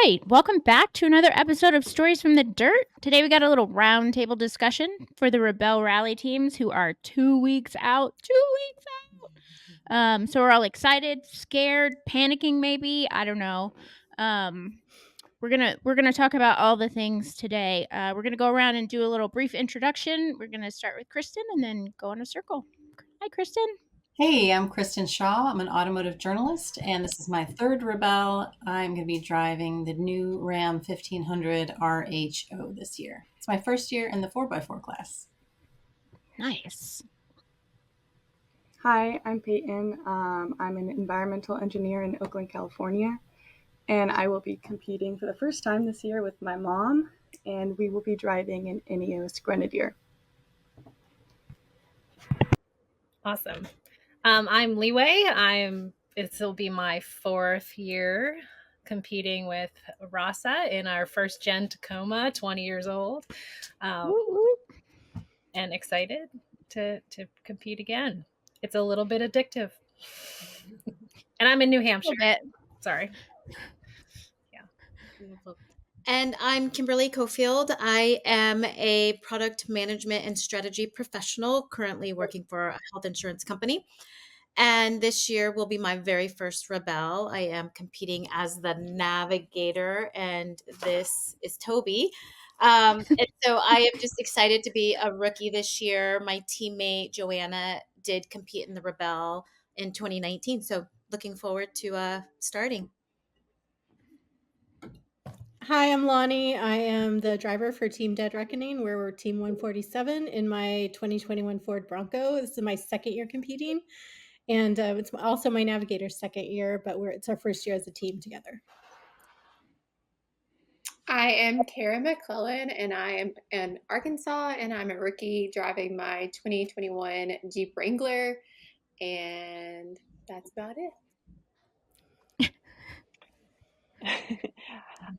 right. Welcome back to another episode of Stories from the Dirt. Today we got a little roundtable discussion for the Rebel Rally teams who are 2 weeks out. 2 weeks out. So we're all excited, scared, panicking maybe. I don't know. We're gonna talk about all the things today. We're gonna go around and do a little brief introduction. We're gonna start with Kristen and then go in a circle. Hi, Kristen. Hey, I'm Kristen Shaw. I'm an automotive journalist, and this is my third Rebel. I'm going to be driving the new Ram 1500 RHO this year. It's my first year in the 4x4 class. Nice. Hi, I'm Peyton. I'm an environmental engineer in Oakland, California, and I will be competing for the first time this year with my mom, and we will be driving an Ineos Grenadier. Awesome. I'm Leeway. This'll be my 4th year competing with Rasa in our first gen Tacoma, 20 years old, and excited to compete again. It's a little bit addictive. And I'm in New Hampshire. Sorry. Yeah. And I'm Kimberly Cofield. I am a product management and strategy professional currently working for a health insurance company. And this year will be my very first Rebel. I am competing as the navigator, and this is Toby. And so I am just excited to be a rookie this year. My teammate Joanna did compete in the Rebel in 2019. So looking forward to starting. Hi, I'm Lonnie. I am the driver for Team Dead Reckoning, where we're Team 147 in my 2021 Ford Bronco. This is my second year competing, and it's also my navigator's second year, but it's our first year as a team together. I am Kara McClellan, and I am in Arkansas, and I'm a rookie driving my 2021 Jeep Wrangler, and that's about it.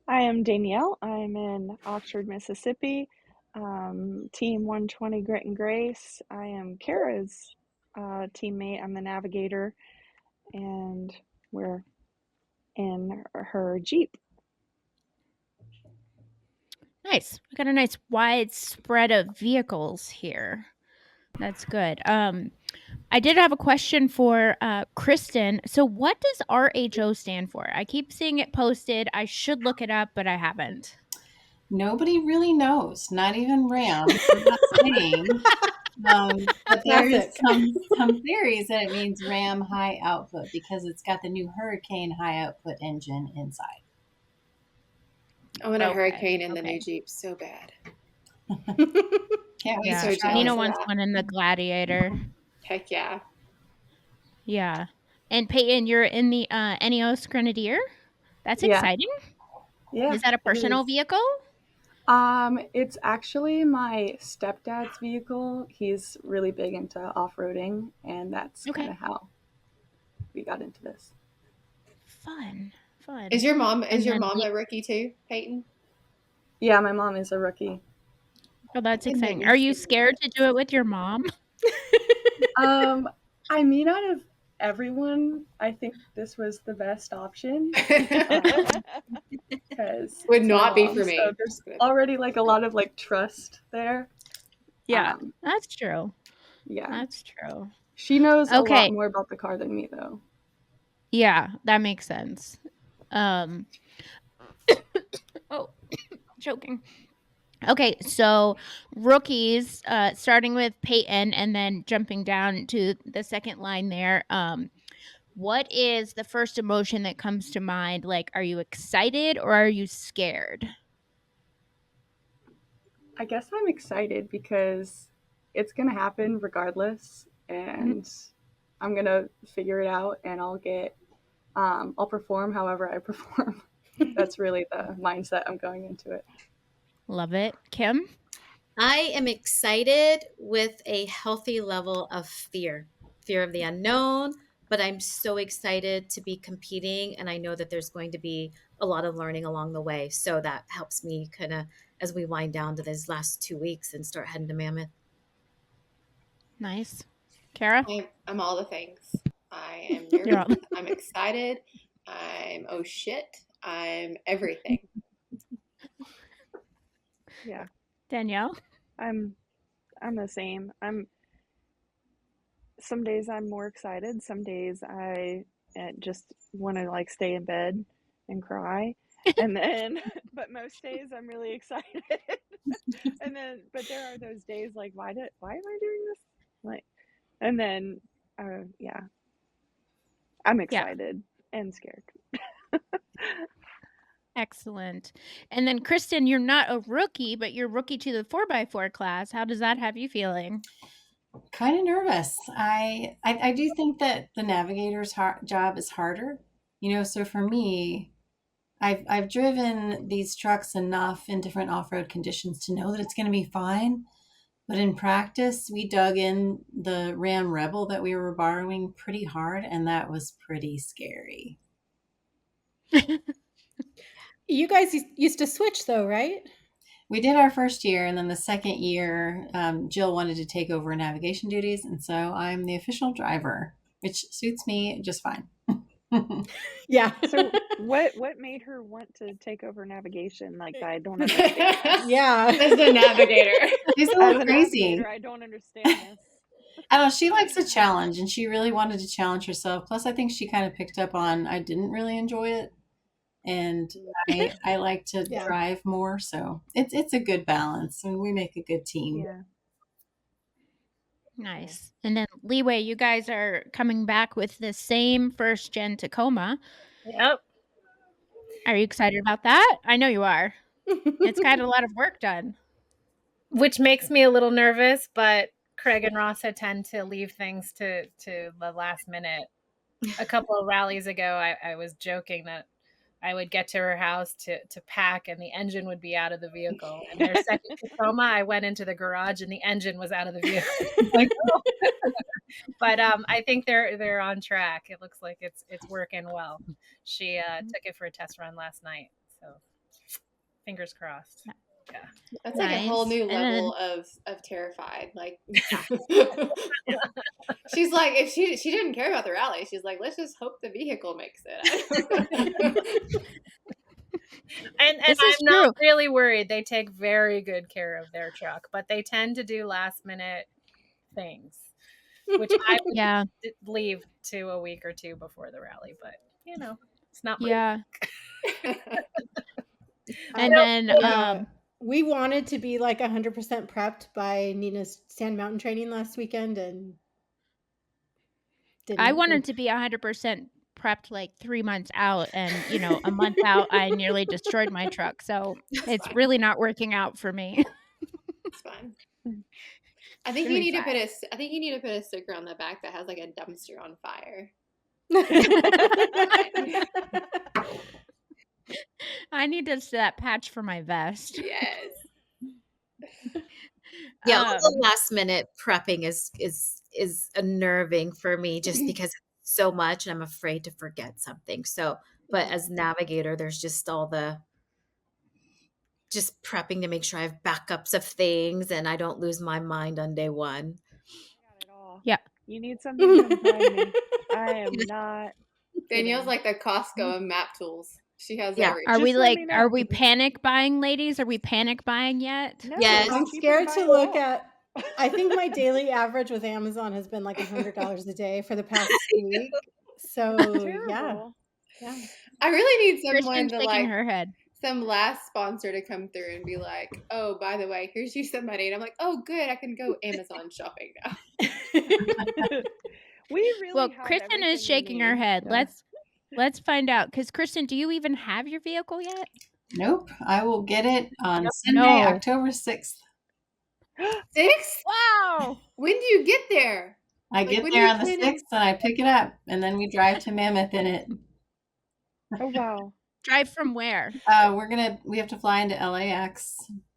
I am Danielle. I'm in Oxford, Mississippi, Team 120 Grit and Grace. I am Kara's teammate. I'm the navigator, and we're in her Jeep. Nice. We got a nice wide spread of vehicles here. That's good. I did have a question for Kristen. So what does RHO stand for? I keep seeing it posted. I should look it up, but I haven't. Nobody really knows, not even Ram. I'm not saying. But there's some theories that it means Ram high output because it's got the new Hurricane high output engine inside. I want a Hurricane in the new Jeep so bad. Can't wait. So Nina wants one in the Gladiator. Heck yeah. Yeah. And Peyton, you're in the Ineos Grenadier? That's exciting. Yeah. Is that a personal vehicle? It's actually my stepdad's vehicle. He's really big into off-roading, and that's kind of how we got into this. Fun. Is your mom a rookie too, Peyton? Yeah, my mom is a rookie. Oh, that's exciting. Are you scared to do it with your mom? I mean, out of everyone, I think this was the best option. Because would not be for me. So there's already like a lot of like trust there. Yeah, that's true. Yeah, that's true. She knows a lot more about the car than me, though. Yeah, that makes sense. Oh, choking. Okay, so rookies, starting with Peyton and then jumping down to the second line there. What is the first emotion that comes to mind? Like, are you excited or are you scared? I guess I'm excited because it's going to happen regardless, and I'm going to figure it out, and I'll perform however I perform. That's really the mindset I'm going into it. Love it. Kim? I am excited with a healthy level of fear of the unknown, but I'm so excited to be competing, and I know that there's going to be a lot of learning along the way. So that helps me kind of as we wind down to these last 2 weeks and start heading to Mammoth. Nice. Kara? I'm all the things. I am nervous. I'm excited. I'm oh shit. I'm everything. Yeah. Danielle? I'm the same. Some days I'm more excited. Some days I just want to like stay in bed and cry. And then, but most days I'm really excited. And then, but there are those days like, why am I doing this? Like, and then, yeah, I'm Yeah. excited and scared. Excellent. And then Kristen, you're not a rookie, but you're rookie to the 4x4 class. How does that have you feeling? Kind of nervous. I do think that the navigator's job is harder. So for me, I've driven these trucks enough in different off-road conditions to know that it's going to be fine. But in practice, we dug in the Ram Rebel that we were borrowing pretty hard, and that was pretty scary. You guys used to switch though, right? We did our first year, and then the second year, Jill wanted to take over navigation duties, and so I'm the official driver, which suits me just fine. Yeah. So what made her want to take over navigation? Like, I don't understand. Yeah. As the navigator. She's a As little a crazy. navigator, I don't understand this. I don't know. She likes a challenge, and she really wanted to challenge herself. Plus, I think she kind of picked up on I didn't really enjoy it, and I like to drive more. So it's a good balance, and we make a good team. Yeah. Nice. And then Leeway, you guys are coming back with the same first gen Tacoma. Yep. Are you excited about that? I know you are. It's got a lot of work done. Which makes me a little nervous, but Craig and Rossa tend to leave things to the last minute. A couple of rallies ago, I was joking that I would get to her house to pack and the engine would be out of the vehicle. And their second Tacoma, I went into the garage and the engine was out of the vehicle. Like, oh. But I think they're on track. It looks like it's working well. She took it for a test run last night, so fingers crossed. Yeah, that's like a whole new level of terrified. Like, she's like, if she didn't care about the rally, she's like, let's just hope the vehicle makes it. and I'm not really worried. They take very good care of their truck, but they tend to do last minute things, which I would leave to a week or two before the rally. But it's not my And then we wanted to be like 100% prepped by Nina's Sand Mountain training last weekend, and I wanted to be 100% prepped like 3 months out, and a month out I nearly destroyed my truck, so it's really not working out for me. It's fine. I think you need to put a sticker on the back that has like a dumpster on fire. I need that patch for my vest. Yes. Yeah, all the last minute prepping is unnerving for me just because it's so much and I'm afraid to forget something. So, but as navigator, there's just all the prepping to make sure I have backups of things and I don't lose my mind on day one. I got it all. Yeah. You need something, come find me. I am not. Danielle's like the Costco of map tools. She has everything. Are we panic buying, ladies? Are we panic buying yet? No, yes. I'm scared to look at. I think my daily average with Amazon has been like $100 a day for the past week. So yeah. I really need someone Kristen's to shaking her head. Some last sponsor to come through and be like, oh, by the way, here's you some money. And I'm like, oh, good. I can go Amazon shopping now. We really Kristen is shaking her head. Yeah. Let's find out. Because Kristen, do you even have your vehicle yet? Nope. I will get it on Sunday, October 6th. 6th? Wow. When do you get there? I get there on the 6th and I pick it up. And then we drive to Mammoth in it. Oh, wow. Drive from where? We have to fly into LAX,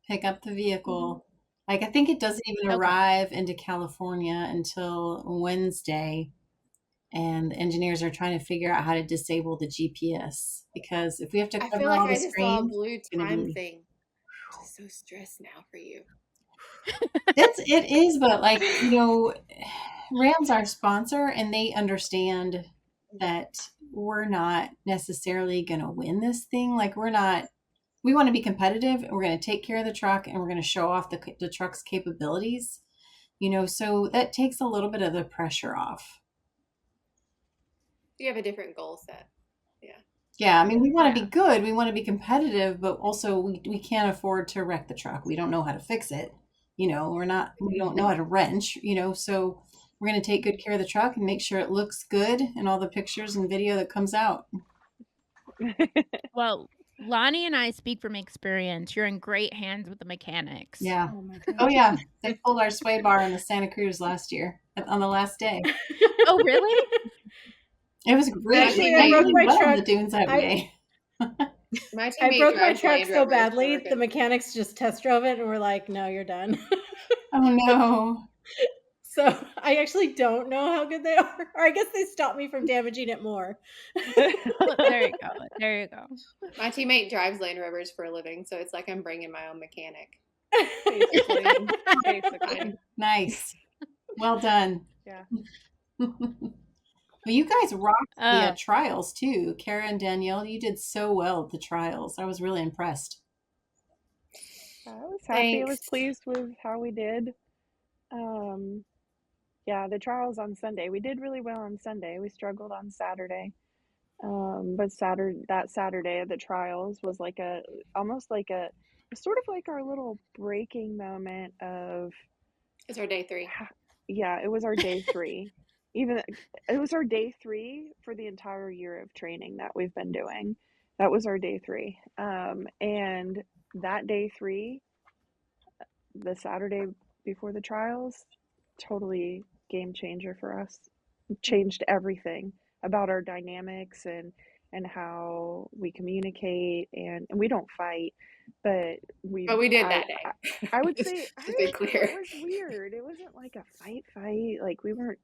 pick up the vehicle. Like, I think it doesn't even arrive into California until Wednesday. And the engineers are trying to figure out how to disable the GPS, because if we have to cover I feel like all the I just saw a screens, blue time thing. I'm so stressed now for you. It is, but like, Ram's our sponsor and they understand that we're not necessarily going to win this thing. Like we want to be competitive, and we're going to take care of the truck, and we're going to show off the truck's capabilities, so that takes a little bit of the pressure off. You have a different goal set. Yeah. Yeah, I mean, we want to be good, we want to be competitive, but also we can't afford to wreck the truck. We don't know how to fix it. We don't know how to wrench, so we're going to take good care of the truck and make sure it looks good in all the pictures and video that comes out. Well, Lonnie and I speak from experience. You're in great hands with the mechanics. Yeah. Oh my god. Oh yeah, they pulled our sway bar on the Santa Cruz last year on the last day. Oh, really? It was great. Actually, It I broke really my well truck. the dunes that way. My I teammate broke my drives truck Land so Rovers, badly, we're the good. mechanics just test drove it and were like, "No, you're done." Oh no. So I actually don't know how good they are. Or I guess they stopped me from damaging it more. Well, there you go. There you go. My teammate drives Land Rovers for a living, so it's like I'm bringing my own mechanic. Basically. Basically. Nice. Well done. Yeah. Well, you guys rocked the Oh, trials too. Kara and Danielle, you did so well at the trials. I was really impressed. I was happy. I was Thanks. pleased with how we did. Yeah, the trials on Sunday. We did really well on Sunday. We struggled on Saturday. But that Saturday of the trials was like almost like sort of like our little breaking moment of, It's our day 3. yeah, it was our day 3. Even it was our day 3 for the entire year of training that we've been doing. That was our day 3. And that day 3, the Saturday before the trials, totally game changer for us. Changed everything about our dynamics and how we communicate, and we don't fight, but But we did that day. I would say Just be clear. it was weird. It wasn't like a fight. Like we weren't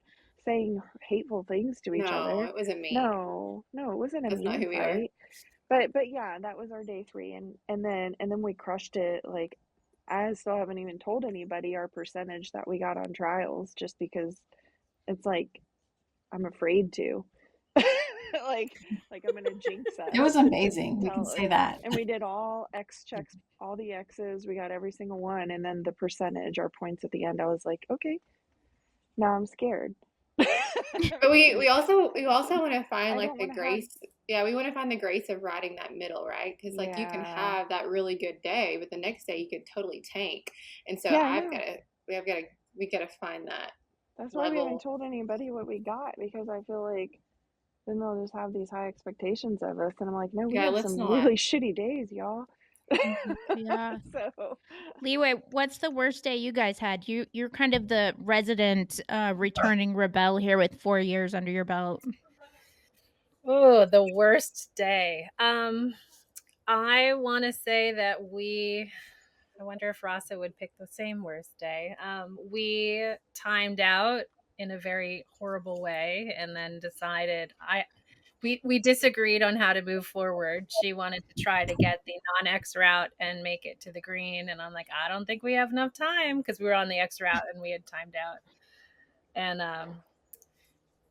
saying hateful things to each No, other. it wasn't mean. No, it wasn't a That's not mean who we are. fight. But yeah, that was our day 3, and then we crushed it. Like I still haven't even told anybody our percentage that we got on trials, just because it's like I'm afraid to. like I'm gonna jinx us. It was amazing. We can say that. And we did all X checks, all the X's. We got every single one, and then the percentage, our points at the end. I was like, okay, now I'm scared. But we also want to find I like don't the want to have. grace. Yeah, we want to find the grace of riding that middle, right? Because like you can Yeah. have that really good day, but the next day you could totally tank. And so Yeah, I know. we gotta find that That's why we level. haven't told anybody what we got, because I feel like then they'll just have these high expectations of us, and I'm like, no, we Yeah, had let's some not. really shitty days, y'all. yeah. So Leeway, what's the worst day you guys had? You're kind of the resident returning rebel here with 4 years under your belt. Oh, the worst day. I want to say that I wonder if Rasa would pick the same worst day. We timed out in a very horrible way and then decided we disagreed on how to move forward. She wanted to try to get the non-X route and make it to the green, and I'm like, I don't think we have enough time, because we were on the X route and we had timed out. And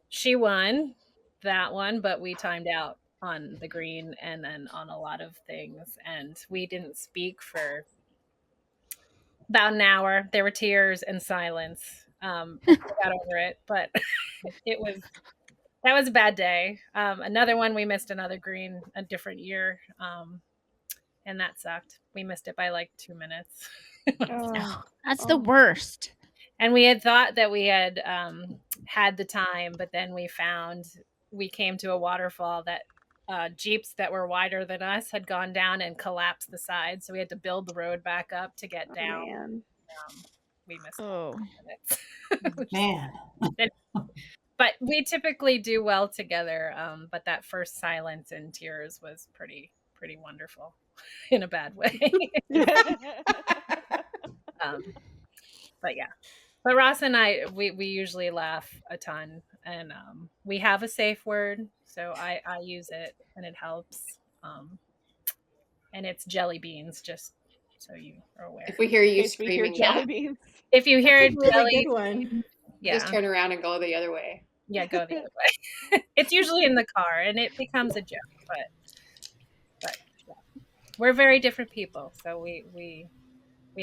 she won that one, but we timed out on the green and then on a lot of things, and we didn't speak for about an hour. There were tears and silence. I got over it, but that was a bad day. Another one, we missed another green a different year, and that sucked. We missed it by like 2 minutes. That's the worst. And we had thought that we had had the time, but then we came to a waterfall that Jeeps that were wider than us had gone down and collapsed the side, so we had to build the road back up to get down. Man. We missed minutes. Man. But we typically do well together. But that first silence and tears was pretty wonderful in a bad way. But yeah. But Ross and I, we usually laugh a ton, and we have a safe word, so I use it, and it helps. And it's jelly beans, just so you are aware. If we hear you screaming jelly beans, if you hear That's a really good one. yeah, just turn around and go the other way. Yeah, go the other way. It's usually in the car, and it becomes a joke, but yeah. We're very different people, so we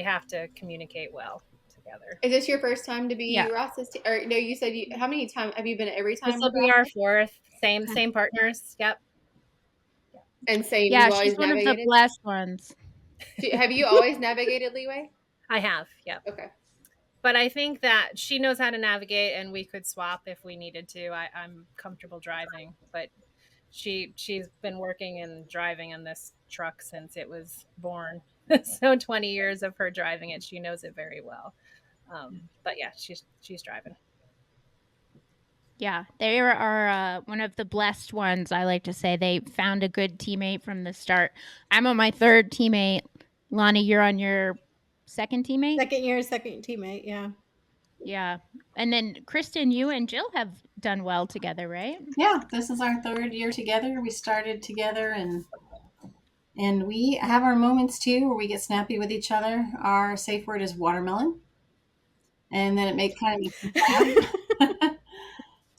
have to communicate well together. Is this your first time to Yeah. be Ross's or no, you said how many times have you been every This time will with be our Ross? fourth, same partners. Yep. And same, Yeah, you've she's always one of the navigated? blessed ones. Have you always navigated Leeway? I have, yep. Okay. But I think that she knows how to navigate, and we could swap if we needed to. I'm comfortable driving, but she's been working and driving in this truck since it was born. So 20 years of her driving it, she knows it very well. But yeah, she's driving. Yeah, they are one of the blessed ones. I like to say they found a good teammate from the start. I'm on my third teammate. Lonnie, you're on your second teammate. Second teammate. Yeah. Yeah, and then Kristen, you and Jill have done well together, right? Yeah, this is our third year together. We started together, and we have our moments too where we get snappy with each other. Our safe word is watermelon, and then kind of makes me laugh.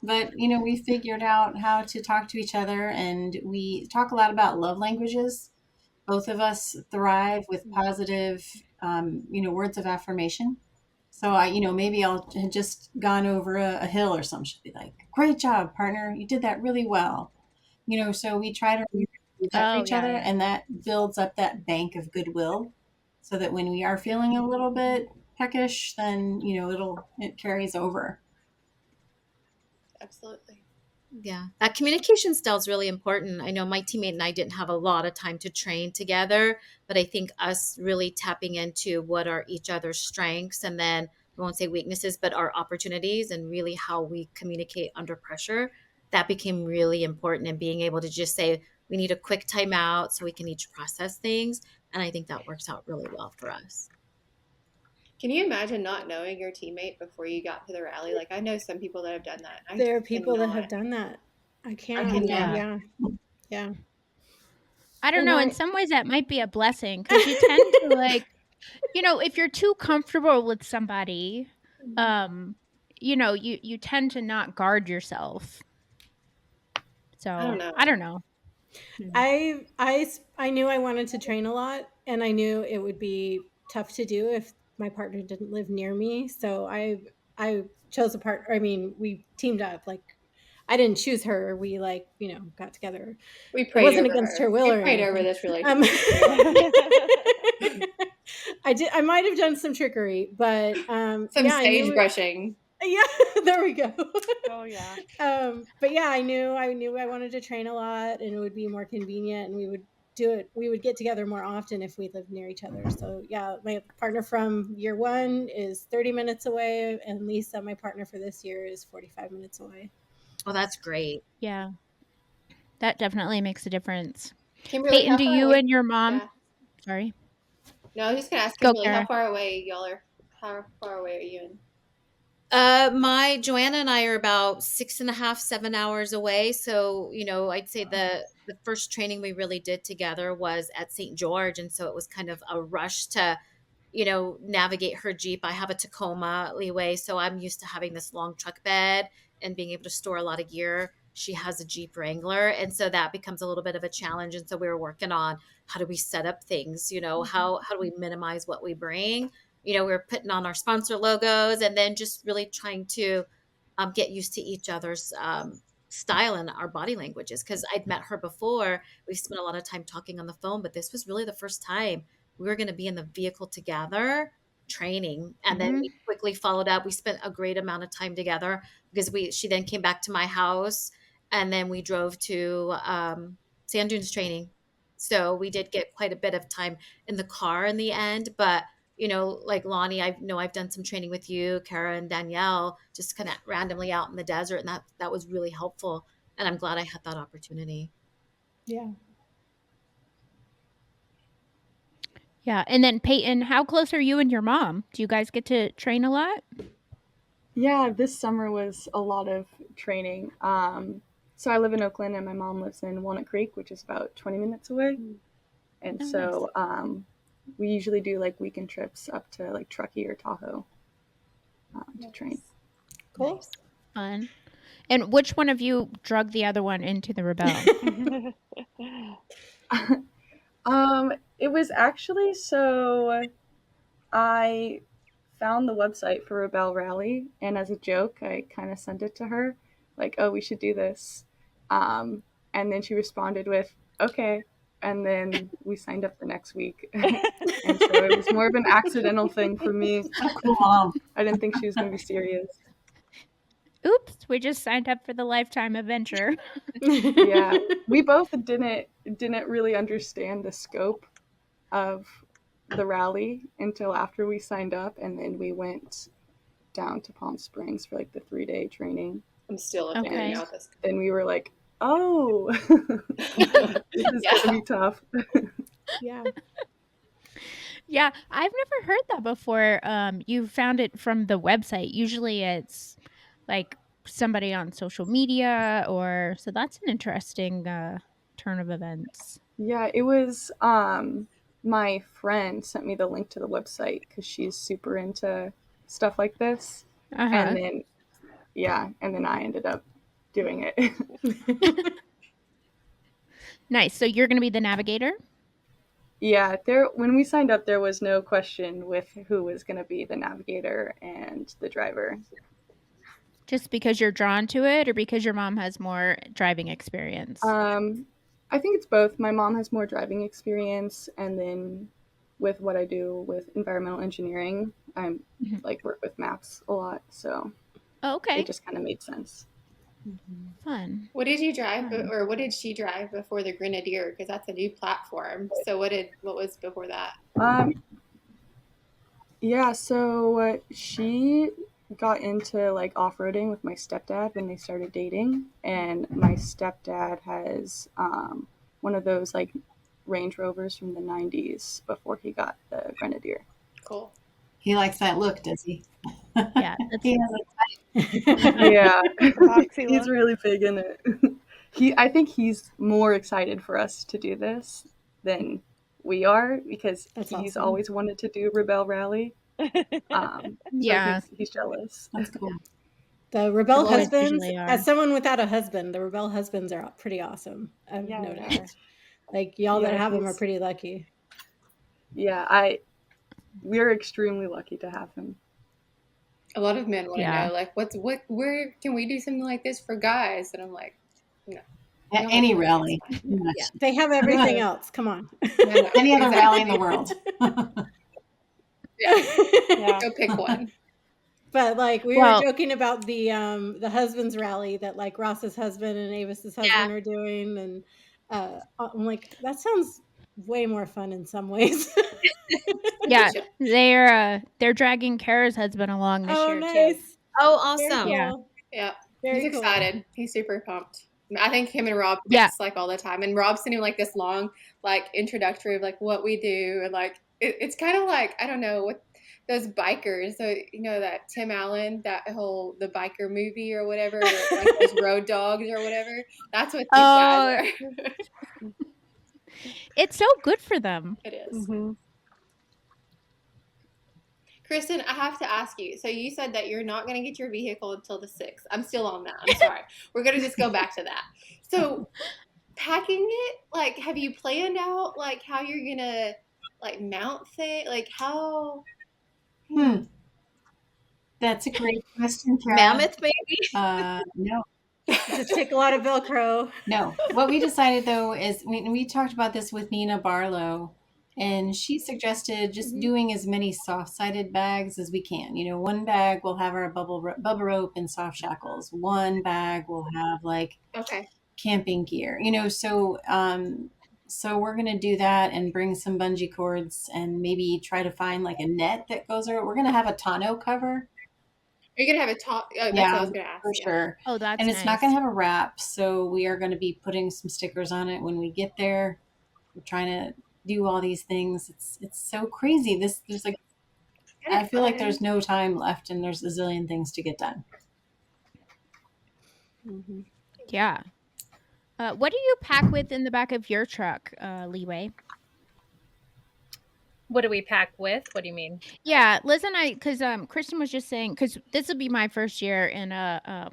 But we figured out how to talk to each other, and we talk a lot about love languages. Both of us thrive with positive, words of affirmation. So maybe I'll had just gone over a hill or something. She'll be like, "Great job, partner! You did that really well." So we try to do that for Oh, each yeah, other, yeah. and that builds up that bank of goodwill, so that when we are feeling a little bit peckish, then it carries over. Absolutely. Yeah, that communication style is really important. I know my teammate and I didn't have a lot of time to train together, but I think us really tapping into what are each other's strengths, and then I won't say weaknesses, but our opportunities, and really how we communicate under pressure, that became really important. And being able to just say, we need a quick timeout so we can each process things. And I think that works out really well for us. Can you imagine not knowing your teammate before you got to the rally? Like I know some people that have done that. There are people that have done that. I can't. Yeah. Yeah. Yeah. I don't And know. In I, some ways, that might be a blessing because you tend to if you're too comfortable with somebody, um, you tend to not guard yourself. So I don't know. I don't know. I knew I wanted to train a lot, and I knew it would be tough to do if my partner didn't live near me. So I chose a partner. I mean, we teamed up. Like, I didn't choose her. We got together. We It prayed wasn't over against her. her will We or prayed over anything. this relationship. I might have done some trickery, but Some yeah, stage brushing. Yeah, there we go. Oh yeah. But yeah, I knew I wanted to train a lot, and it would be more convenient, and we would do it. We would get together more often if we lived near each other. So yeah, my partner from year one is 30 minutes away, and Lisa, my partner for this year, is 45 minutes away. Oh, that's great. Yeah, that definitely makes a difference. Kimberly, Peyton, how do far you away? and your mom? Yeah. Sorry. No, I was just gonna ask Go, Kimberly, how Kara. far away y'all are? How far away are you in? My Joanna and I are about 6.5, 7 hours away. So, I'd say the first training we really did together was at St. George. And so it was kind of a rush to, navigate her Jeep. I have a Tacoma Leeway, so I'm used to having this long truck bed and being able to store a lot of gear. She has a Jeep Wrangler. And so that becomes a little bit of a challenge. And so we were working on how do we set up things, how do we minimize what we bring? We're putting on our sponsor logos, and then just really trying to get used to each other's style and our body languages. Because I'd met her before. We spent a lot of time talking on the phone, but this was really the first time we were going to be in the vehicle together training. And then Mhm. we quickly followed up. We spent a great amount of time together because she then came back to my house, and then we drove to sand dunes training. So we did get quite a bit of time in the car in the end, but like Lonnie, I know I've done some training with you, Kara and Danielle, just kind of randomly out in the desert. And that was really helpful. And I'm glad I had that opportunity. Yeah. Yeah, and then Peyton, how close are you and your mom? Do you guys get to train a lot? Yeah, this summer was a lot of training. So I live in Oakland, and my mom lives in Walnut Creek, which is about 20 minutes away. And Oh, so we usually do like weekend trips up to like Truckee or Tahoe to train. Cool. Fun. And which one of you drug the other one into the rebel? It was actually so I found the website for Rebel Rally, and as a joke, I kind of sent it to her, like, "Oh, we should do this," um, and then she responded with, "Okay," and then we signed up the next week, and so it was more of an accidental thing for me. So cool, Mom. I didn't think she was going to be serious. Oops, we just signed up for the lifetime adventure. Yeah, we both didn't really understand the scope of the rally until after we signed up, and then we went down to Palm Springs for like the 3-day training. I'm still Okay. figuring out this. Then we were like, oh, this is Yeah. gonna be tough. Yeah. Yeah, I've never heard that before. You found it from the website. Usually it's like somebody on social media or so that's an interesting turn of events. Yeah, it was my friend sent me the link to the website because she's super into stuff like this. Uh-huh. And then I ended up doing it. Nice. So you're going to be the navigator? Yeah, when we signed up, there was no question with who was going to be the navigator and the driver. Just because you're drawn to it or because your mom has more driving experience? I think it's both. My mom has more driving experience, and then with what I do with environmental engineering, I'm like work with maps a lot, so okay. it just kind of made sense. Fun. What did you drive, or what did she drive before the Grenadier? Because that's a new platform. So what was before that? Yeah, so she got into like off-roading with my stepdad when they started dating, and my stepdad has one of those like Range Rovers from the 90s before he got the Grenadier. Cool. He likes that look, does he? Yeah, He has Yeah, Boxy he's look. really big in it. I think he's more excited for us to do this than we are because That's he's awesome. always wanted to do Rebel Rally. Yeah. So he's jealous. That's cool. The rebel Boys husbands, usually are. as someone without a husband, the rebel husbands are pretty awesome. I've Yeah, they noticed. Like y'all that Yeah, have them are he's- pretty lucky. Yeah, we're extremely lucky to have him. A lot of men want to Yeah. know, like, where can we do something like this for guys? And I'm like, no. At No, any it's rally. fine. pretty much. Yeah, they have everything else. Come on. No, Any other exactly. rally in the world. Yeah, Yeah. go pick one. But like we Well- were joking about the husbands rally that like Ross's husband and Avis's husband are doing, and I'm like, that sounds way more fun in some ways. Yeah, they're dragging Kara's husband along this Oh, year too. nice. Oh, Very awesome. Yeah. cool. Yeah, Very he's cool. excited. He's super pumped. I think him and Rob Yeah. text like all the time, and Rob's sending like this long like introductory of like what we do, and like it's kind of like I don't know what those bikers. So you know that Tim Allen, that whole the biker movie or whatever, like those road dogs or whatever. That's what these guys are. It's so good for them. It is. Mm-hmm. Kristen, I have to ask you. So you said that you're not going to get your vehicle until the 6th. I'm still on that. I'm sorry. We're going to just go back to that. So packing it, like, have you planned out, like, how you're going to, like, mount things? Like, how? That's a great question, Kara. Mammoth, maybe? No. Just take a lot of Velcro. No. What we decided, though, is we talked about this with Nina Barlow, and she suggested just doing as many soft-sided bags as we can. You know, one bag will have our bubble rope and soft shackles. One bag will have, like, Okay. camping gear. You know, so we're going to do that and bring some bungee cords and maybe try to find, like, a net that goes over. We're going to have a tonneau cover. Are you going to have a top? Oh, that's what I was going to ask. For sure. Oh, that's And it's nice. not going to have a wrap, so we are going to be putting some stickers on it when we get there. We're trying to do all these things. It's so crazy. There's like, I feel like there's no time left, and there's a zillion things to get done. Mm-hmm. Yeah. What do you pack with in the back of your truck, Leeway? What do we pack with? What do you mean? Yeah, Liz and I, because Kristen was just saying, because this will be my first year in a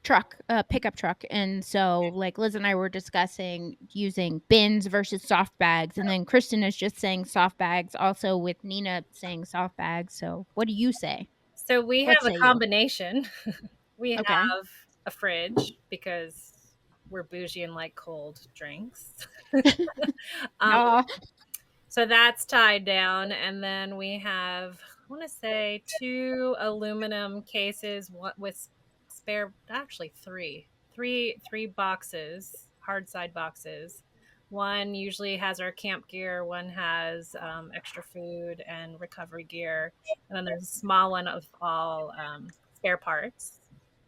pickup truck. And so like Liz and I were discussing using bins versus soft bags. And then Kristen is just saying soft bags, also with Nina saying soft bags. So what do you say? So we What have a say you? combination. We Okay. have a fridge because we're bougie and like cold drinks. um, Oh, so that's tied down. And then we have, I want to say, 2 aluminum cases, what with spare, actually three boxes, hard side boxes. One usually has our camp gear, one has extra food and recovery gear, and then there's a small one of all spare parts.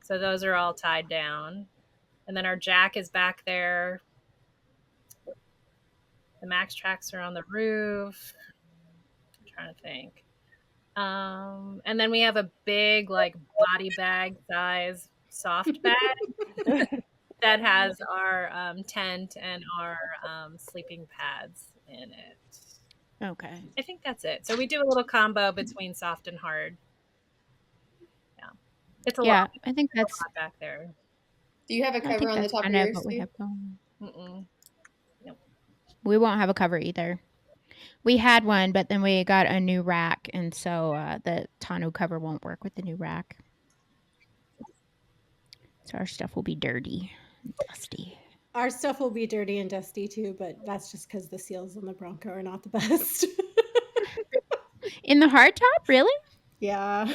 So those are all tied down. And then our jack is back there. The max tracks are on the roof. I'm trying to think. And then we have a big, like, body bag size soft bag that has our tent and our sleeping pads in it. okay. I think that's it. So we do a little combo between soft and hard. Yeah, it's a lot. Yeah, I think A lot back there. Do you have a cover on the top of kind of yours what we too? have going. Mm-mm. Nope. We won't have a cover either. We had one, but then we got a new rack, and so the tonneau cover won't work with the new rack. So our stuff will be dirty and dusty. Our stuff will be dirty and dusty too, but that's just because the seals on the Bronco are not the best. In the hardtop, really? Yeah.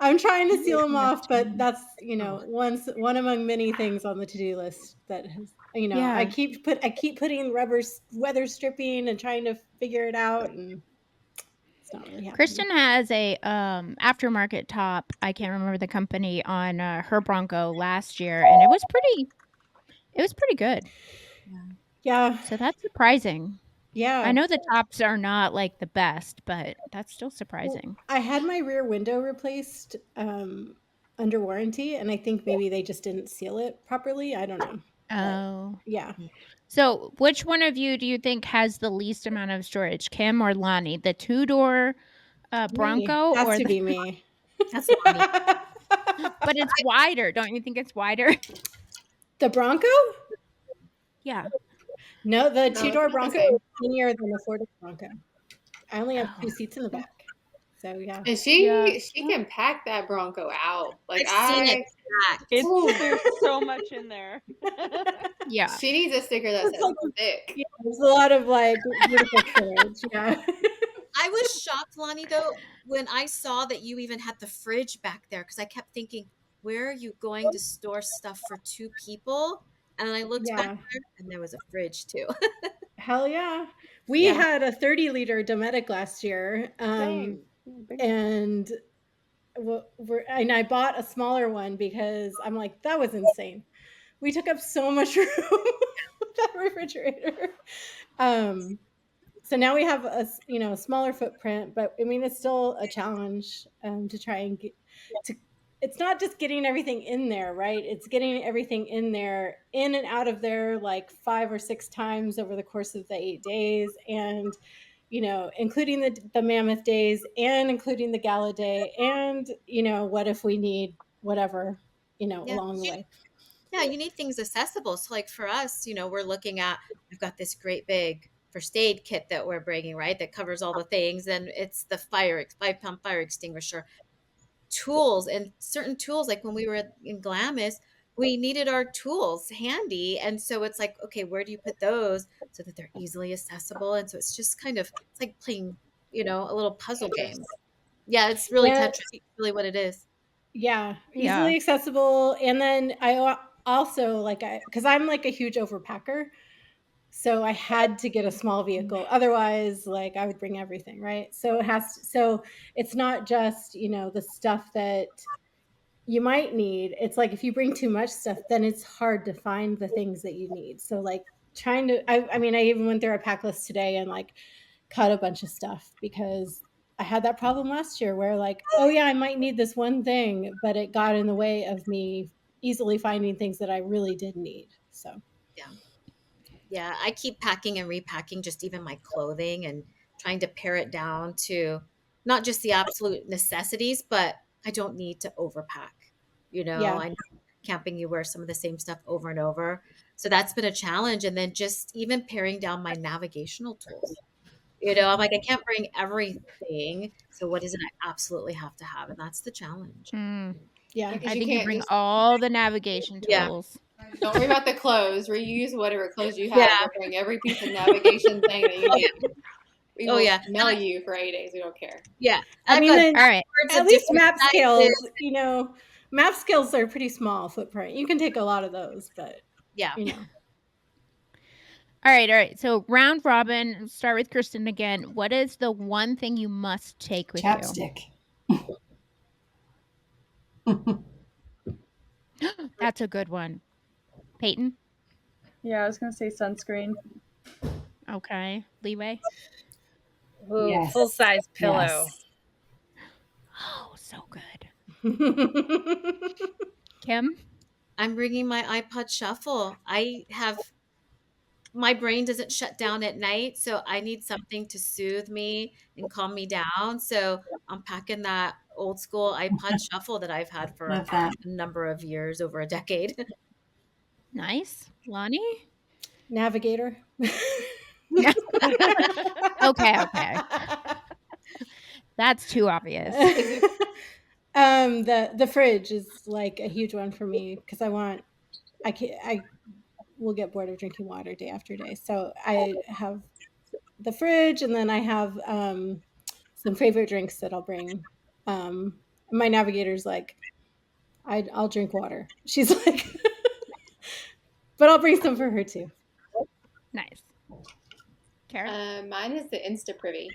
I'm trying to seal them off, but that's, Oh. one among many things on the to-do list that has, I Yeah. keep putting weather stripping and trying to figure it out, and it's not really happening. Kristen has a aftermarket top. I can't remember the company on her Bronco last year, and it was pretty good. Yeah. So that's surprising. Yeah. I know the tops are not like the best, but that's still surprising. Well, I had my rear window replaced under warranty, and I think maybe they just didn't seal it properly. I don't know. Oh. Yeah. So, which one of you do you think has the least amount of storage, Kim or Lonnie? The two-door Bronco Has or to the be me. That's Lonnie. But it's wider. Don't you think it's wider? The Bronco? Yeah. No, the No, two-door it's not the Bronco same. is skinnier than the four-door Bronco. I only have Oh. 2 seats in the back. So, yeah. And Yeah. she can pack that Bronco out. Like I've seen it packed. There's so much in there. Yeah. she needs a sticker that says thick. Yeah, there's a lot of, like, vertical storage, yeah. I was shocked, Lonnie, though, when I saw that you even had the fridge back there, because I kept thinking, where are you going to store stuff for 2 people? And then I looked back Yeah. there, and there was a fridge too. Hell yeah. We Yeah. had a 30-liter Dometic last year, Same. Big and I bought a smaller one because I'm like, that was insane. We took up so much room with that refrigerator. So now we have a smaller footprint, but I mean, it's still a challenge to try and get to. It's not just getting everything in there, right? It's getting everything in there, in and out of there, like 5 or 6 times over the course of the 8 days, and including the mammoth days, and including the gala day, and what if we need whatever, Yeah. along the way. Yeah, you need things accessible. So, like for us, we're looking at, we've got this great big first aid kit that we're bringing, right? That covers all the things. And it's the 5-pound fire extinguisher, tools, and certain tools. Like when we were in Glamis, we needed our tools handy. And so it's like, okay, where do you put those so that they're easily accessible? And so it's just it's like playing, a little puzzle game. Yeah, it's really Yeah. Tetris. It's really what it is. Yeah, Yeah. easily accessible. And then I also because I'm like a huge overpacker, so I had to get a small vehicle. Otherwise, like I would bring everything, right? So so it's not just the stuff that you might need. It's like if you bring too much stuff, then it's hard to find the things that you need. So like I mean, I even went through a pack list today and like cut a bunch of stuff because I had that problem last year where like, oh yeah, I might need this one thing, but it got in the way of me easily finding things that I really did need. So Yeah, I keep packing and repacking just even my clothing and trying to pare it down to not just the absolute necessities, but I don't need to overpack. yeah, I know camping, you wear some of the same stuff over and over. So that's been a challenge. And then just even paring down my navigational tools. I'm like, I can't bring everything. So what is it I absolutely have to have? And that's the challenge. Yeah. Because I you think you can't bring just all the navigation Yeah. tools. don't worry about the clothes. Reuse whatever clothes you Yeah. have, but bring every piece of navigation thing that you need. We Oh, will yeah. smell you for 8 days. We don't care. Yeah. I I've mean, got then All right. boards at of least different map sizes. skills, map skills are pretty small footprint. You can take a lot of those, but Yeah. All right. So round robin, start with Kristen again. What is the one thing you must take with Chapstick. you? That's a good one. Peyton? Yeah, I was gonna say sunscreen. Okay. Leeway? Ooh, Yes. full size pillow. Yes. Oh, so good. yeah. Kim? I'm bringing my iPod Shuffle. My brain doesn't shut down at night, so I need something to soothe me and calm me down. So I'm packing that old school iPod Shuffle that I've had for Love that. a number of years, over a decade. Nice. Lonnie? Navigator. Okay. That's too obvious. The fridge is like a huge one for me because I will get bored of drinking water day after day. So I have the fridge, and then I have some favorite drinks that I'll bring. My navigator's like, I'll drink water. She's like, but I'll bring some for her too. Nice. Kara? Mine is the Insta Privy.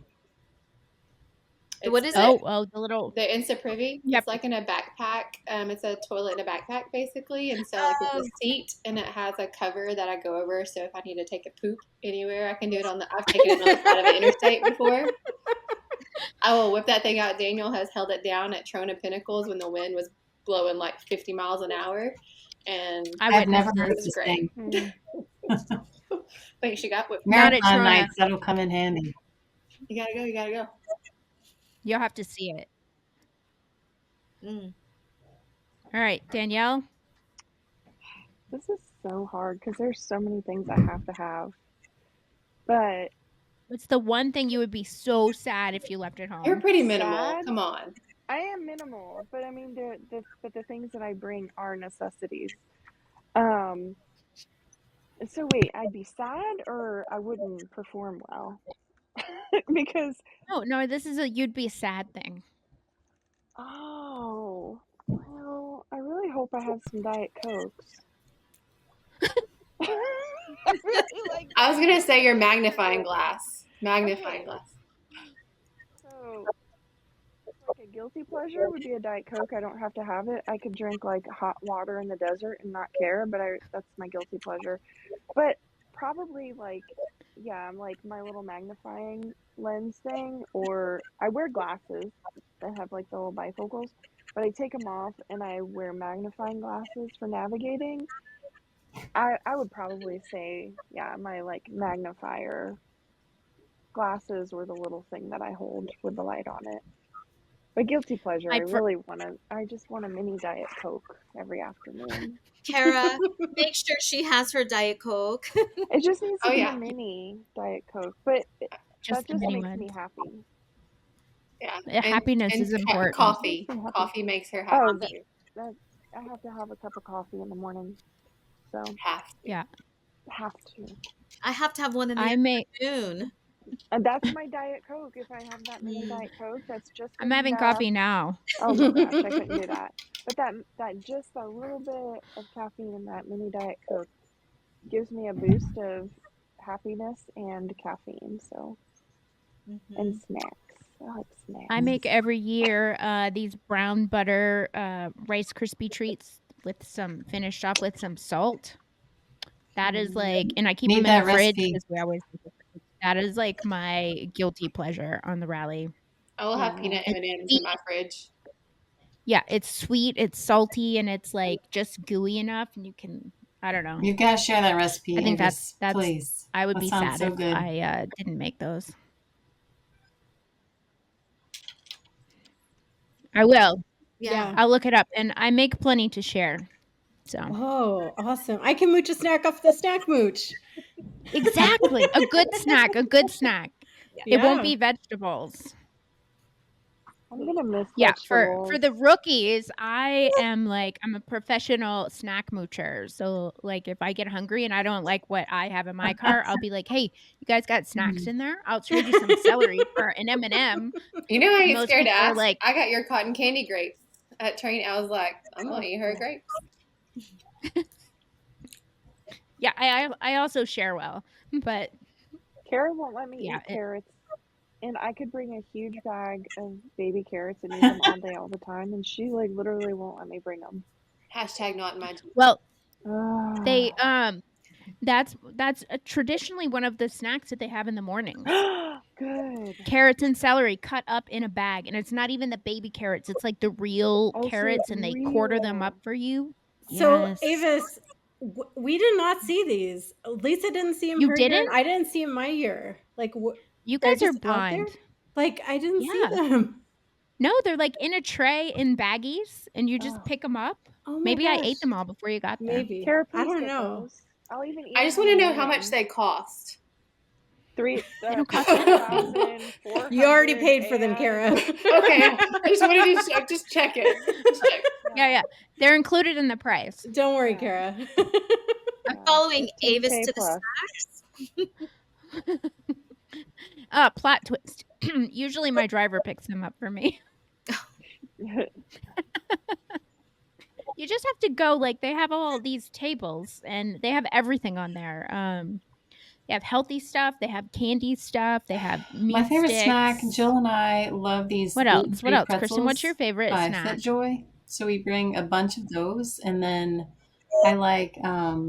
What is it? Oh, the little. The Insta Privy. Yep. It's like in a backpack. It's a toilet in a backpack, basically. And so, like, it's a seat, and it has a cover that I go over. So if I need to take a poop anywhere, I can do it I've taken it on the side of the interstate before. I will whip that thing out. Daniel has held it down at Trona Pinnacles when the wind was blowing like 50 miles an hour. And I've never witnessed heard it this. was this great. thing. Thanks, she got whipped. Not at Marathon Trona. nights, that'll come in handy. You gotta go. You'll have to see it. Mm. All right, Danielle? This is so hard because there's so many things I have to have. But What's the one thing you would be so sad if you left at home? You're pretty minimal. Sad? Come on. I am minimal, but I mean the things that I bring are necessities. So wait, I'd be sad or I wouldn't perform well? Because No, this is you'd be a sad thing. oh, well, I really hope I have some Diet Cokes. I really like I was Diet gonna say your Coke. magnifying glass. Magnifying Okay. glass. So, like a guilty pleasure would be a Diet Coke. I don't have to have it. I could drink like hot water in the desert and not care, but that's my guilty pleasure. But probably like, yeah, I'm like my little magnifying lens thing, or I wear glasses that have like the little bifocals, but I take them off and I wear magnifying glasses for navigating. I would probably say, yeah, my like magnifier glasses or the little thing that I hold with the light on it. But guilty pleasure, I just want a mini Diet Coke every afternoon. Kara, make sure she has her Diet Coke. It just needs to Oh, be yeah. a mini Diet Coke, but Just that the just mini makes me ones. happy. Yeah. Happiness is important. Coffee. Makes me happy. Coffee makes her Oh, happy. that I have to have a cup of coffee in the morning, so Have to. Yeah. have to. I have to have one in the I make. afternoon. And that's my Diet Coke. If I have that mini Diet Coke, that's just I'm having coffee now. Oh my gosh, I couldn't do that. But that just a little bit of caffeine in that mini Diet Coke gives me a boost of happiness and caffeine. So and snacks. I like snacks. I make every year these brown butter Rice Krispie treats with finished off with some salt. That is like, and I keep Need them in that the fridge recipe. because we always. That is like my guilty pleasure on the rally. I will have peanut It's M&Ms in sweet. my fridge. Yeah, it's sweet, it's salty, and it's like just gooey enough, and you can. I don't know. You've got to share that recipe, I think Avis, that's. please. I would That be sounds sad so if good. I didn't make those. I will. Yeah. I'll look it up, and I make plenty to share. So Oh, awesome. I can mooch a snack off the snack mooch. exactly, a good snack, a good snack. It won't be vegetables. I'm gonna miss Yeah, for vegetables. the rookies, I'm a professional snack moocher. So like if I get hungry and I don't like what I have in my car, I'll be like, "Hey, you guys got snacks in there? I'll trade you some celery for an M&M." You know, I get Most scared to people are ask. like, I got your cotton candy grapes at train. I was like, I'm gonna eat her grapes. yeah, I also share well, but Kara won't let me yeah, eat carrots, and I could bring a huge bag of baby carrots and eat them all day, all the time, and she like literally won't let me bring them. Hashtag not in my Jeep. well, they Ah. that's traditionally one of the snacks that they have in the mornings. Good. Carrots and celery cut up in a bag, and it's not even the baby carrots, it's like the real Oh, so carrots, it's and they quarter them up real. for you. So, Yes. Avis, we did not see these. Lisa didn't see them You her year, didn't? and I didn't see them my year. Like, You they're guys are just out there? blind. Like, I didn't see Yeah. them. No, they're like in a tray in baggies, and you just Oh, pick them up. Oh my Maybe I gosh. ate them all before you got there. Maybe. Kara, I please don't get know. those. I'll even eat I them just in want the to know how much morning. they cost. They don't cost anything. 3,400. You already paid for them, Kara. Okay, I just wanted to check. Just check it. Just check. Yeah. They're included in the price. Don't worry, Yeah. Kara. I'm following Avis 15K to the plus. snacks. Plot twist. Usually my driver picks them up for me. You just have to go, like, they have all these tables, and they have everything on there. They have healthy stuff, they have candy stuff, they have meat My favorite snack, sticks. Jill and I love these What else? What gluten-free else? Kristen, what's your pretzels favorite by snack? FitJoy. So we bring a bunch of those, and then I like, I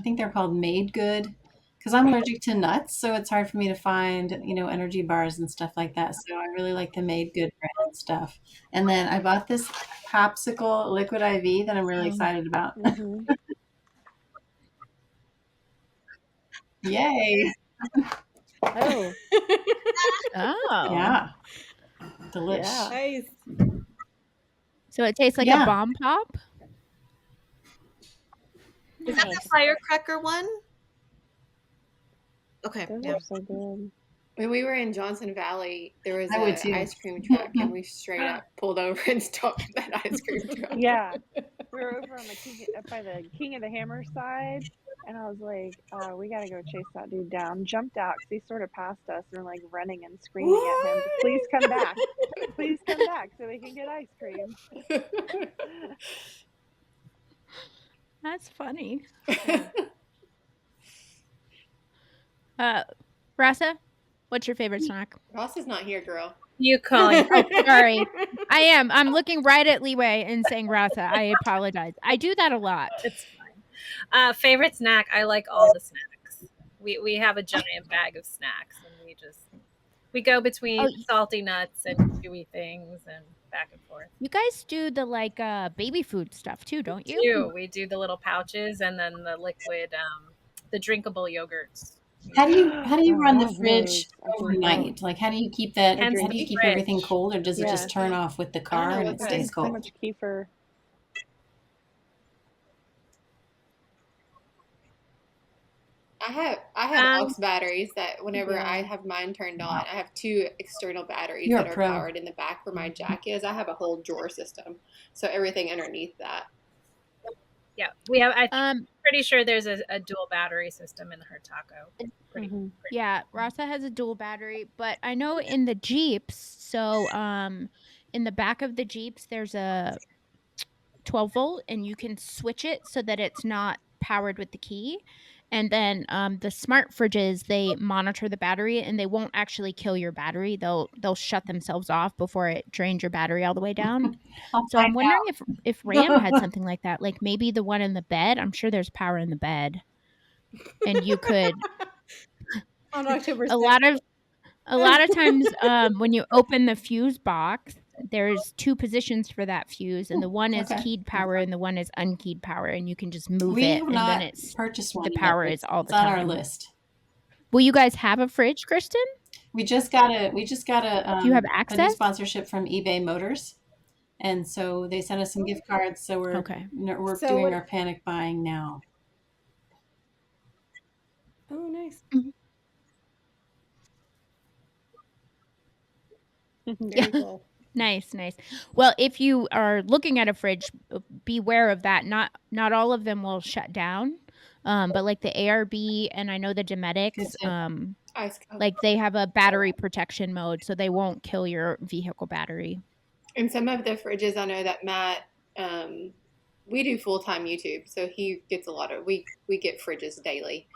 think they're called Made Good, because I'm allergic to nuts, so it's hard for me to find, energy bars and stuff like that. So I really like the Made Good brand stuff. And then I bought this popsicle liquid IV that I'm really excited about. Mhm. Yay! Oh, Oh. Yeah, delish. yeah. Nice. So it tastes like a Yeah. bomb pop? Is that the Nice. firecracker one? Okay. Those Yeah. are so good. When we were in Johnson Valley, there was I would an too. ice cream truck, and we straight up pulled over and stopped at that ice cream truck. Yeah, we were over on up by the King of the Hammer side, and I was like, we gotta go chase that dude down. Jumped out because he sort of passed us, and we're like running and screaming at him, please come back, please come back so we can get ice cream. That's funny. Rasa, what's your favorite snack? Ross is not here, girl. You calling? Oh, sorry. I am. I'm looking right at Leeway and saying Rasa. I apologize. I do that a lot. It's fine. Favorite snack? I like all the snacks. We have a giant bag of snacks, and we go between salty nuts and chewy things and back and forth. You guys do the baby food stuff too, don't you? We do the little pouches and then the liquid, the drinkable yogurts. How do you run the love fridge those. overnight? Like, how do you keep that? Depends How on do you the keep fridge. everything cold, or does it Yeah. just turn off with the car and it stays So cold? much kefir. I have aux batteries that whenever I have mine turned on, I have two external batteries You're that a are pro. powered in the back where my jack is. I have a whole drawer system, so everything underneath that. Yeah, we have. I'm pretty sure there's a dual battery system in her taco. Yeah, Rasa has a dual battery, but I know in the Jeeps, so in the back of the Jeeps there's a 12 volt, and you can switch it so that it's not powered with the key. And then the smart fridges, they monitor the battery, and they won't actually kill your battery. They'll shut themselves off before it drains your battery all the way down. So I'm wondering if Ram had something like that, like maybe the one in the bed. I'm sure there's power in the bed, and you could On October 6th. a lot of times when you open the fuse box, there's two positions for that fuse, and the one is keyed power and the one is unkeyed power, and you can just move We it, have and not then it's purchased one the yet. power is all It's the on time. our list. Will you guys have a fridge, Kristen? We just got a Do you have a new access? sponsorship from eBay Motors, And so they sent us some gift cards. So we're doing our panic buying now. Oh, nice. Yeah. Cool. Nice. Well, if you are looking at a fridge, beware of that. Not all of them will shut down, but like the ARB and I know the Dometics, like they have a battery protection mode, so they won't kill your vehicle battery. And some of the fridges, I know that Matt, we do full time YouTube, so he gets a lot of we get fridges daily.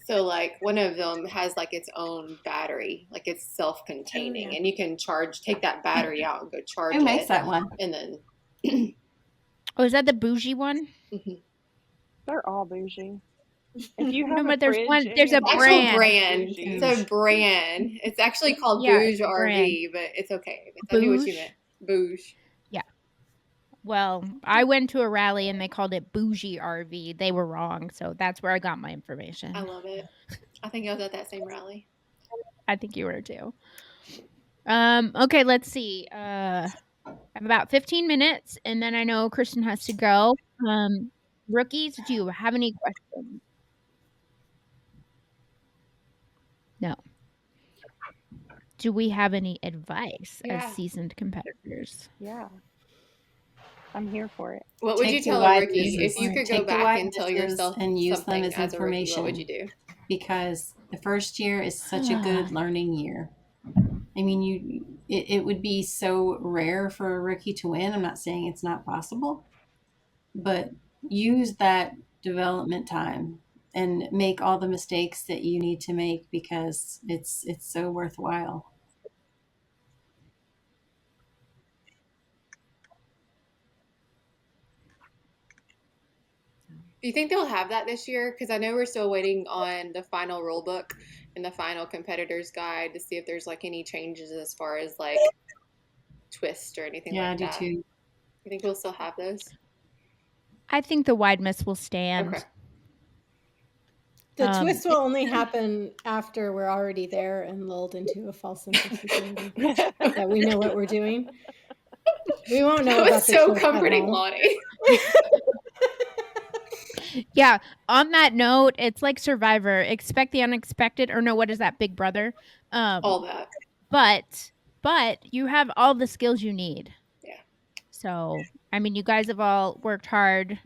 So like one of them has like its own battery, like it's self containing, and you can take that battery out and go charge it. Who makes that one? And then Oh, is that the bougie one? Mm-hmm. They're all bougie. If you have no, but there's a brand. It's a brand. It's actually called Bouge RV, but it's okay. I knew what you meant. Bouge. Yeah. Well, I went to a rally and they called it Bougie RV. They were wrong, so that's where I got my information. I love it. I think I was at that same rally. I think you were too. Okay, let's see. I have about 15 minutes, and then I know Kristen has to go. Rookies, do you have any questions? No. Do we have any advice as seasoned competitors? Yeah. I'm here for it. What would you tell a rookie if you could go back and tell yourself and use them as information? Rookie, what would you do? Because the first year is such a good learning year. I mean, it would be so rare for a rookie to win. I'm not saying it's not possible, but use that development time and make all the mistakes that you need to make because it's so worthwhile. Do you think they'll have that this year? Because I know we're still waiting on the final rule book and the final competitor's guide to see if there's like any changes as far as like twist or anything like that. Yeah, I do too. You think we'll still have those? I think the wide miss will stand. Okay. The twist will only happen after we're already there and lulled into a false sense of security that we know what we're doing. We won't know. That about was the so twist comforting, Lonnie. Yeah. On that note, it's like Survivor. Expect the unexpected, or no, what is that? Big Brother. All that. But you have all the skills you need. Yeah. So, I mean, you guys have all worked hard.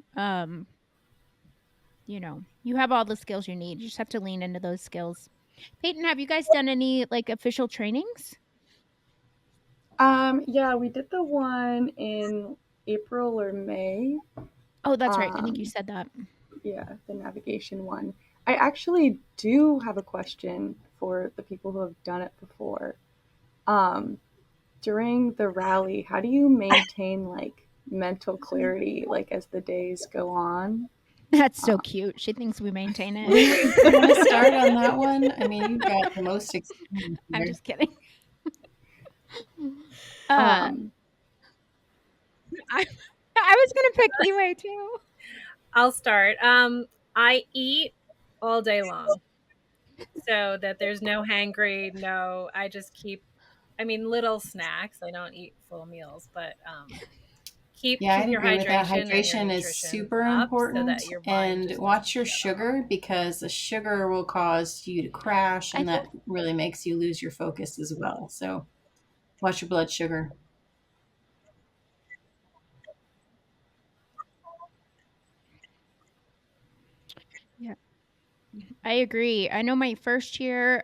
You know, you have all the skills you need. You just have to lean into those skills. Peyton, have you guys done any like official trainings? Yeah, we did the one in April or May. Oh, that's right. I think you said that. Yeah, the navigation one. I actually do have a question for the people who have done it before. During the rally, how do you maintain like mental clarity like as the days go on? That's so cute. She thinks we maintain it. You want to start on that one? I mean, you've got the most experience. I'm just kidding. Uh, I was gonna pick Leeway too. I'll start. I eat all day long, so that there's no hangry. No, I just keep. I mean, little snacks. I don't eat full meals, but keep Yeah, I'd your agree with that. hydration and your Hydration is nutrition super up so important, that your body and just watch your doesn't sugar because the sugar will cause you to crash, and that really makes you lose your focus as well. So watch your blood sugar. Yeah, I agree. I know my first year,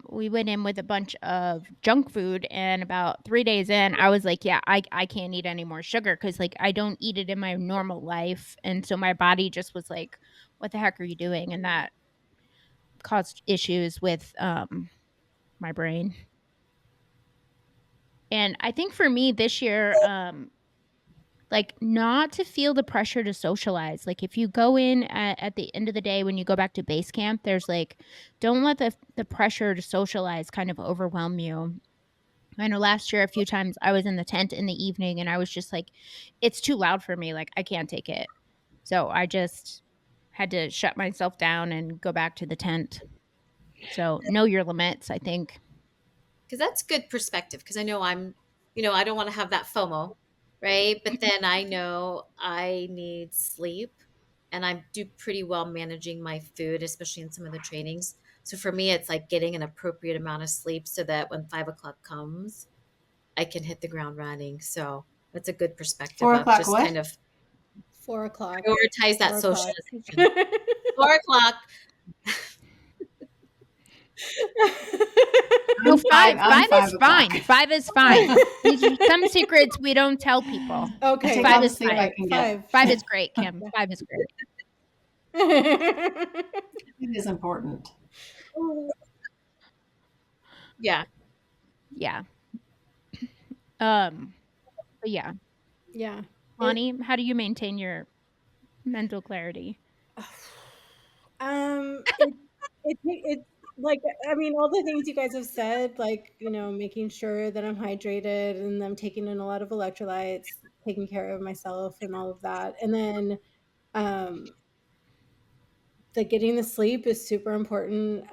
we went in with a bunch of junk food, and about 3 days in, I was like, yeah, I can't eat any more sugar because like I don't eat it in my normal life, and so my body just was like, what the heck are you doing? And that caused issues with my brain. And I think for me this year, like not to feel the pressure to socialize. Like if you go in at the end of the day when you go back to base camp, there's like, don't let the pressure to socialize kind of overwhelm you. I know last year a few times I was in the tent in the evening and I was just like, it's too loud for me. Like I can't take it. So I just had to shut myself down and go back to the tent. So know your limits, I think. Because that's good perspective. Because I know I don't want to have that FOMO. right? But then I know I need sleep, and I do pretty well managing my food, especially in some of the trainings. So for me, it's like getting an appropriate amount of sleep so that when 5 o'clock comes, I can hit the ground running. So that's a good perspective Four of o'clock just what? kind of 4 o'clock. prioritize that 4 o'clock. socialization. 4 o'clock. No, I'm 5. 5 5 is o'clock. fine. 5 is fine. These are some secrets we don't tell people. I Okay. take 5 all the is sleep fine. I can get. 5 is great, Kim. 5 is great. It is important. Yeah. Yeah. But yeah. Yeah. Lonnie, how do you maintain your mental clarity? It's like, I mean, all the things you guys have said, like, making sure that I'm hydrated and I'm taking in a lot of electrolytes, taking care of myself and all of that. And then, the getting the sleep is super important.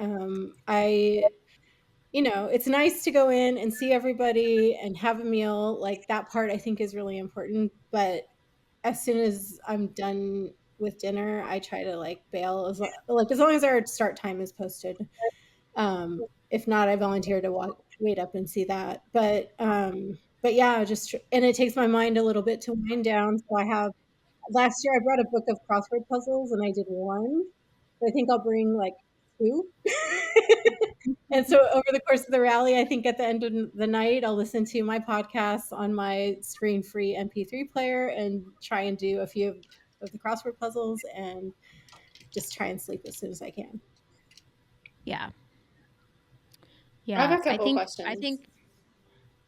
It's nice to go in and see everybody and have a meal. Like that part I think is really important. But as soon as I'm done with dinner, I try to like bail as long as our start time is posted. If not, I volunteer to wait up and see that. But yeah, and it takes my mind a little bit to wind down. So I have last year I brought a book of crossword puzzles and I did one. So I think I'll bring like two. And so over the course of the rally, I think at the end of the night, I'll listen to my podcasts on my screen-free MP3 player and try and do a few of the crossword puzzles and just try and sleep as soon as I can. Yeah. I have Yeah. a couple questions.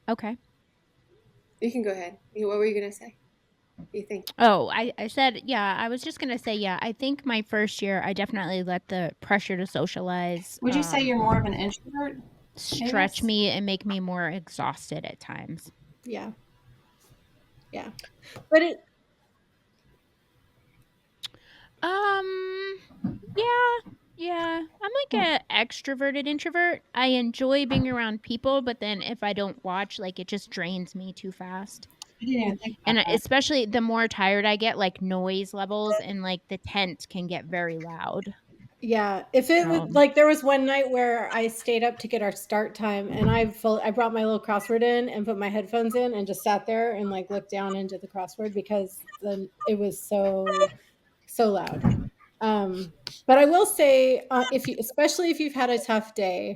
Okay. You can go ahead. What were you gonna say? You think? Oh, I said, yeah, I was just going to say, yeah, I think my first year, I definitely let the pressure to socialize Would you say you're more of an introvert? stretch me and make me more exhausted at times. Yeah. Yeah. But Yeah. I'm like a extroverted introvert. I enjoy being around people, but then if I don't watch, like it just drains me too fast. I didn't even think about And that. especially the more tired I get, like noise levels and like the tent can get very loud. yeah, if it was like there was one night where I stayed up to get our start time and I brought my little crossword in and put my headphones in and just sat there and like looked down into the crossword because then it was so loud. But I will say, especially if you've had a tough day,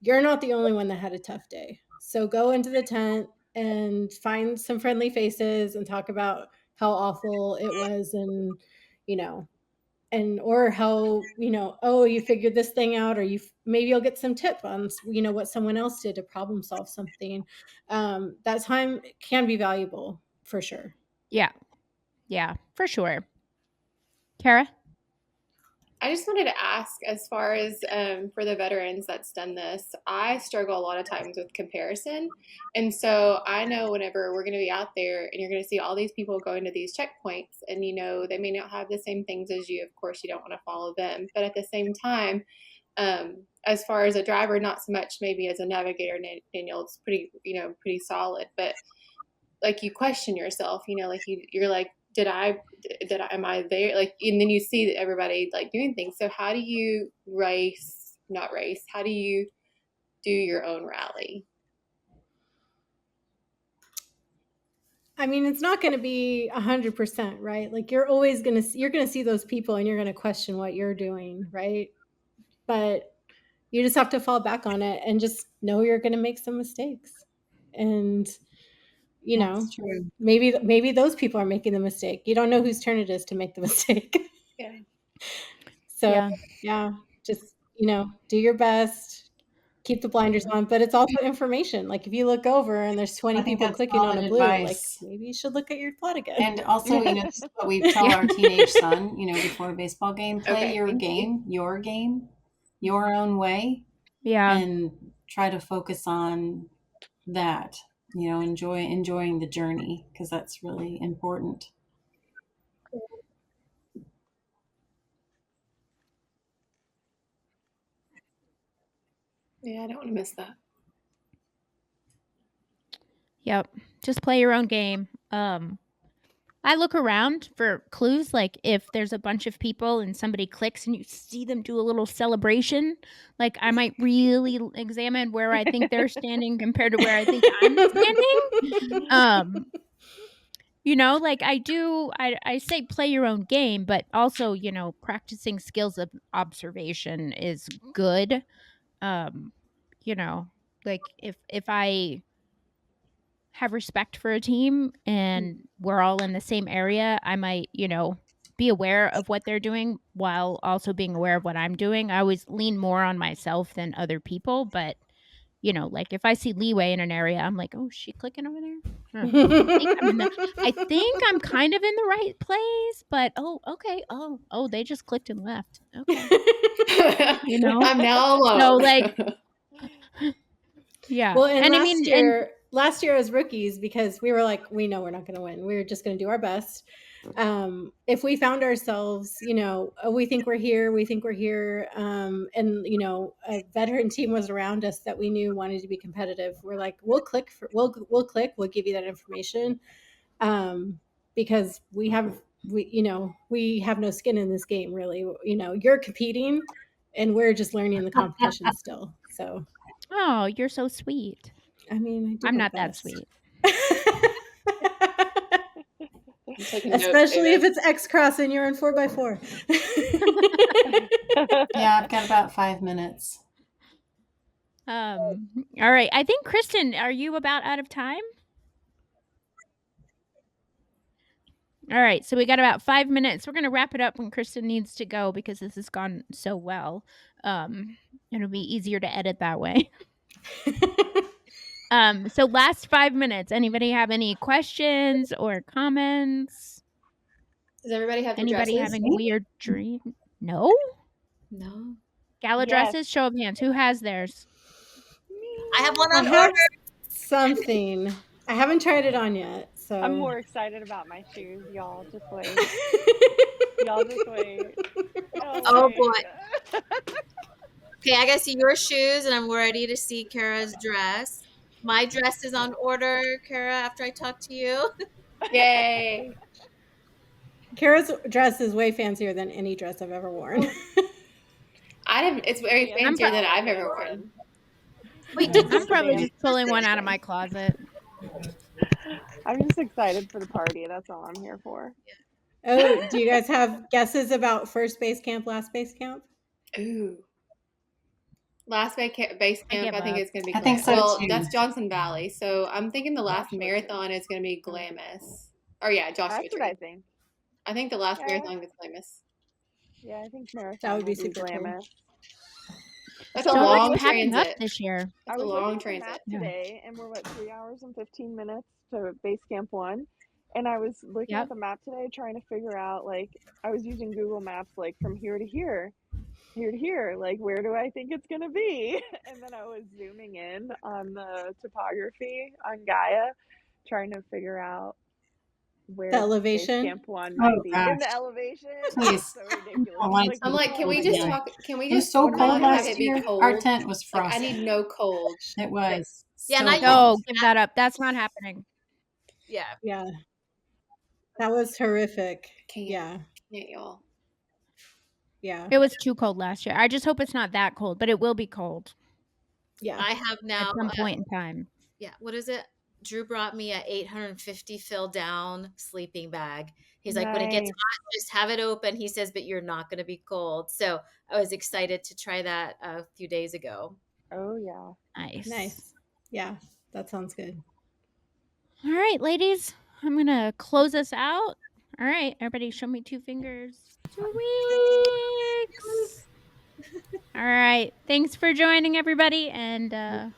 you're not the only one that had a tough day. So go into the tent and find some friendly faces and talk about how awful it was, and you know, or how oh, you figured this thing out, or maybe you'll get some tip on what someone else did to problem solve something. That time can be valuable for sure. Yeah, for sure. Kara? I just wanted to ask, as far as for the veterans that's done this, I struggle a lot of times with comparison. And so I know whenever we're going to be out there and you're going to see all these people going to these checkpoints, and they may not have the same things as you. Of course, you don't want to follow them. But at the same time, as far as a driver, not so much maybe as a navigator, Daniel, it's pretty solid. But like you question yourself, like you're like, am I there? Like, and then you see everybody like doing things. So how do you not race? How do you do your own rally? I mean, it's not going to be 100%, right? Like you're going to see those people and you're going to question what you're doing, right? But you just have to fall back on it and just know you're going to make some mistakes. And That's true. maybe those people are making the mistake. You don't know whose turn it is to make the mistake. Yeah. So yeah, just do your best, keep the blinders on. But it's also information. Like if you look over and there's 20 I think people that's clicking on a solid blue, like advice. maybe you should look at your plot again. And also, this is what we tell our teenage son, before a baseball game, play Okay, your game, your own way. Yeah. And try to focus on that, enjoying the journey, because that's really important. Yeah, I don't want to miss that. Yep. Just play your own game. I look around for clues, like if there's a bunch of people and somebody clicks and you see them do a little celebration, like I might really examine where I think they're standing compared to where I think I'm standing. Like I say play your own game, but also, practicing skills of observation is good. Um, like if I have respect for a team and we're all in the same area, I might, be aware of what they're doing while also being aware of what I'm doing. I always lean more on myself than other people, but like if I see leeway in an area, I'm like, "Oh, is she clicking over there? I think I'm kind of in the right place, but oh, okay. Oh, they just clicked and left. Okay." I'm now alone. So like yeah. Well, and I last mean, year as rookies, because we were like, we know we're not going to win. We're just going to do our best. If we found ourselves, we think we're here, and a veteran team was around us that we knew wanted to be competitive, we're like, we'll click, we'll give you that information, because we have no skin in this game, really. You're competing, and we're just learning the competition still. So, oh, you're so sweet. I mean, I'm not that sweet. Especially if it's X cross and you're in 4x4. Yeah, I've got about 5 minutes. All right. I think Kristen, are you about out of time? All right, so we got about 5 minutes. We're gonna wrap it up when Kristen needs to go because this has gone so well. It'll be easier to edit that way. So last 5 minutes. Anybody have any questions or comments? Does everybody have Anybody dresses? having a weird dream? No? No. Gala Yes. dresses? Show of hands. Who has theirs? I have one on I have order. something. I haven't tried it on yet, so I'm more excited about my shoes, y'all. Just wait. Y'all just wait. Oh boy. Okay, I gotta see your shoes, and I'm ready to see Kara's dress. My dress is on order, Kara, after I talk to you. Yay. Kara's dress is way fancier than any dress I've ever worn. It's very fancier than I've ever worn. Wait, I'm probably just pulling one out of my closet. I'm just excited for the party. That's all I'm here for. Oh, do you guys have guesses about first base camp, last base camp? Ooh. Last base camp, I think it's going to be. I think so too. That's Johnson Valley. So I'm thinking the last marathon is going to be Glamis. Or yeah, Joshua That's what I think. I think the last marathon is Glamis. Yeah, I think marathon. That would be super Glamis. That's a So long much packing up transit this year. That's a long transit today, and we're 3 hours and 15 minutes to base camp 1. And I was looking at the map today, trying to figure out, like, I was using Google Maps, like, from here to here, like, where do I think it's going to be? And then I was zooming in on the topography on Gaia, trying to figure out where the elevation camp 1 might be. Gosh. In the elevation. Please. So ridiculous. I'm like, can we just talk? Can we just? It was so cold have last it be year. cold? Our tent was Like, frosted. I need no cold. It was. Yeah, so No, give that up. That's not happening. Yeah. That was horrific. Can't y'all. Yeah. It was too cold last year. I just hope it's not that cold, but it will be cold. Yeah. I have now at some point in time. Yeah. What is it? Drew brought me a 850 fill down sleeping bag. He's like, when it gets hot, just have it open. He says, but you're not going to be cold. So I was excited to try that a few days ago. Oh, yeah. Nice. Yeah, that sounds good. All right, ladies, I'm going to close us out. All right, everybody show me 2 fingers. 2 weeks. All right. Thanks for joining, everybody. And